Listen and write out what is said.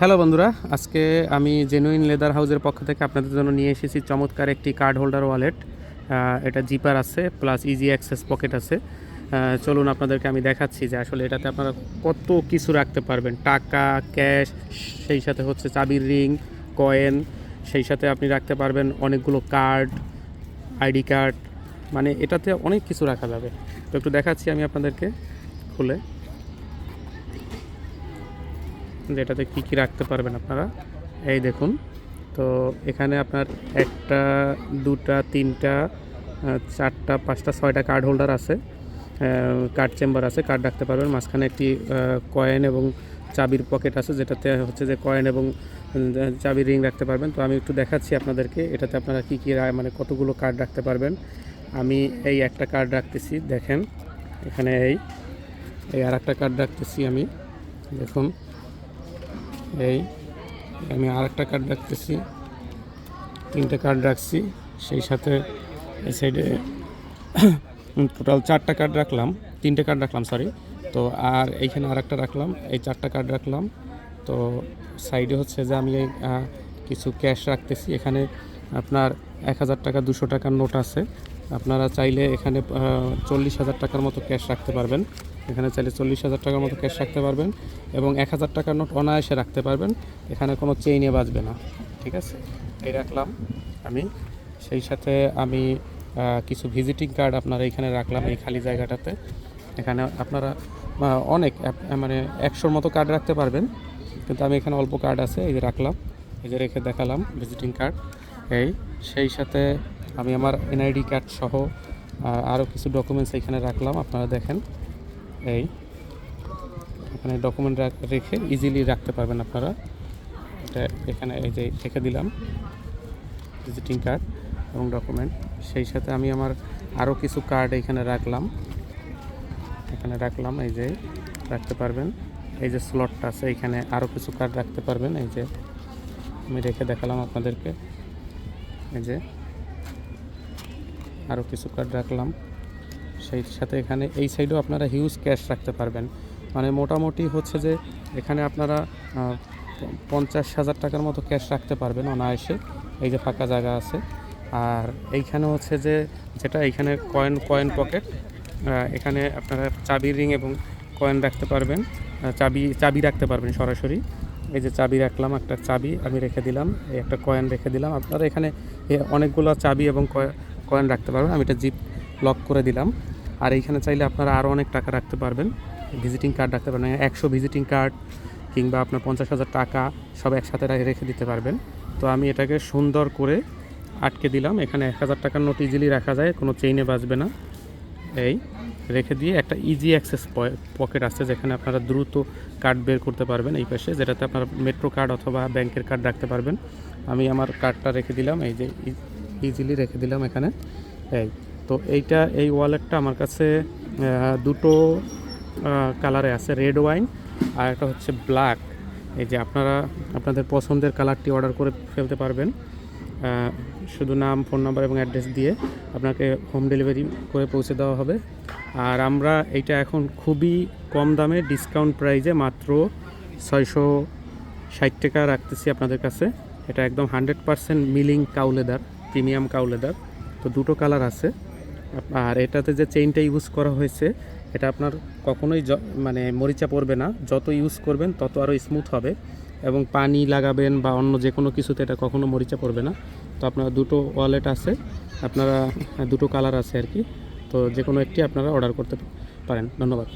Hello বন্ধুরা, আজকে আমি জেনুইন লেদার হাউসের পক্ষ থেকে আপনাদের জন্য নিয়ে এসেছি চমৎকার একটি কার্ড হোল্ডার ওয়ালেট। এটা জিপার আছে প্লাস ইজি অ্যাক্সেস পকেট আছে। চলুন আপনাদেরকে আমি দেখাচ্ছি যে আসলে এটাতে আপনারা কত কিছু রাখতে পারবেন, টাকা, ক্যাশ, সেই সাথে হচ্ছে চাবির রিং, কয়েন, সেই সাথে আপনি রাখতে পারবেন অনেকগুলো কার্ড, আইডি কার্ড, মানে এটাতে অনেক কিছু রাখা যাবে। তো একটু দেখাচ্ছি আমি আপনাদেরকে খুলে যেটাতে কী কী রাখতে পারবেন আপনারা। এই দেখুন, তো এখানে আপনার একটা, দুটা, তিনটা, চারটা, পাঁচটা, ছয়টা কার্ড হোল্ডার আছে, কার্ড চেম্বার আছে, কার্ড রাখতে পারবেন। মাঝখানে একটি কয়েন এবং চাবির পকেট আছে, যেটাতে হচ্ছে যে কয়েন এবং চাবির রিং রাখতে পারবেন। তো আমি একটু দেখাচ্ছি আপনাদেরকে এটাতে আপনারা কী কী মানে কতগুলো কার্ড রাখতে পারবেন। আমি এই একটা কার্ড রাখতেছি, দেখেন এখানে এই আর একটা কার্ড রাখতেছি আমি, দেখুন এই আমি আর একটা কার্ড রাখতেছি, তিনটে কার্ড রাখছি, সেই সাথে এই সাইডে টোটাল চারটা কার্ড রাখলাম, তিনটে কার্ড রাখলাম সরি। তো আর এইখানে আর একটা রাখলাম, এই চারটা কার্ড রাখলাম। তো সাইডে হচ্ছে যে আমি কিছু ক্যাশ রাখতেছি। এখানে আপনার 1000 টাকা, 200 টাকার নোট আছে। আপনারা চাইলে এখানে 40,000 টাকার মতো ক্যাশ রাখতে পারবেন। এখানে চাইলে 40,000 টাকার মতো ক্যাশ রাখতে পারবেন এবং 1000 টাকার নোট অনায়াসে রাখতে পারবেন। এখানে কোনো চেইনে বাজবে না, ঠিক আছে। এই রাখলাম আমি, সেই সাথে আমি কিছু ভিজিটিং কার্ড আপনারা এখানে রাখলাম এই খালি জায়গাটাতে। এখানে আপনারা অনেক মানে 100-র মতো কার্ড রাখতে পারবেন, কিন্তু আমি এখানে অল্প কার্ড আছে, এই যে রাখলাম, এই যে রেখে দেখালাম ভিজিটিং কার্ড। সেই সাথে আমি আমার এনআইডি কার্ড সহ আরও কিছু ডকুমেন্টস এখানে রাখলাম, আপনারা দেখেন। এখানে ডকুমেন্ট রেখে ইজিলি রাখতে পারবেন আপনারা। এটা এখানে এই যে রেখে দিলাম ভিজিটিং কার্ড এবং ডকুমেন্ট। সেই সাথে আমি আমার আরও কিছু কার্ড এখানে রাখলাম, এই যে রাখতে পারবেন। এই যে স্লটটা আছে, এখানে আরও কিছু কার্ড রাখতে পারবেন। এই যে আমি রেখে দেখালাম আপনাদেরকে, এই যে আরও কিছু কার্ড রাখলাম। সেই সাথে এখানে এই সাইডেও আপনারা হিউজ ক্যাশ রাখতে পারবেন, মানে মোটামুটি হচ্ছে যে এখানে আপনারা 50,000 টাকার মতো ক্যাশ রাখতে পারবেন অনায়াসে। এই যে ফাঁকা জায়গা আছে। আর এইখানে হচ্ছে যে যেটা এইখানে কয়েন পকেট, এখানে আপনারা চাবির রিং এবং কয়েন রাখতে পারবেন, চাবি রাখতে পারবেন সরাসরি। এই যে চাবি রাখলাম, একটা চাবি আমি রেখে দিলাম, এই একটা কয়েন রেখে দিলাম। আপনারা এখানে অনেকগুলো চাবি এবং কয়েন রাখতে পারবেন। আমি এটা জিপ লক করে দিলাম। আর এইখানে চাইলে আপনারা আরও অনেক টাকা রাখতে পারবেন, ভিজিটিং কার্ড রাখতে পারবেন, 100 ভিজিটিং কার্ড কিংবা আপনার 50,000 টাকা সব একসাথে রেখে দিতে পারবেন। তো আমি এটাকে সুন্দর করে আটকে দিলাম। এখানে 1000 টাকার নোট ইজিলি রাখা যায়, কোনো চেইনে বাজবে না। এই রেখে দিয়ে একটা ইজি অ্যাক্সেস পকেট আছে, যেখানে আপনারা দ্রুত কার্ড বের করতে পারবেন এই পাশে, যেটাতে আপনারা মেট্রো কার্ড অথবা ব্যাংকের কার্ড রাখতে পারবেন। আমি আমার কার্ডটা রেখে দিলাম, এই যে ইজিলি রেখে দিলাম এখানে। তো এই ওয়ালেটটা আমার কাছে দুটো কালারে আছে, রেড ওয়াইন আর একটা হচ্ছে ব্ল্যাক। এই যে আপনারা আপনাদের পছন্দের কালারটি অর্ডার করে ফেলতে পারবেন, শুধু নাম, ফোন নাম্বার এবং অ্যাড্রেস দিয়ে আপনাকে হোম ডেলিভারি করে পৌঁছে দেওয়া হবে। আর আমরা এইটা এখন খুবই কম দামে ডিসকাউন্ট প্রাইজে মাত্র 660 টাকা রাখতেছি আপনাদের কাছে। এটা একদম 100% milling cow leather, premium cow leather. তো দুটো কালার আছে। আর এটাতে যে চেইনটা ইউজ করা হয়েছে, এটা আপনার কখনোই মানে মরিচা পড়বে না। যত ইউজ করবেন তত আরও স্মুথ হবে, এবং পানি লাগাবেন বা অন্য যে কোনো কিছুতে এটা কখনো মরিচা পড়বে না। তো আপনারা দুটো ওয়ালেট আছে, আপনারা দুটো কালার আছে আর কি। তো যে কোনো একটি আপনারা অর্ডার করতে পারেন। ধন্যবাদ।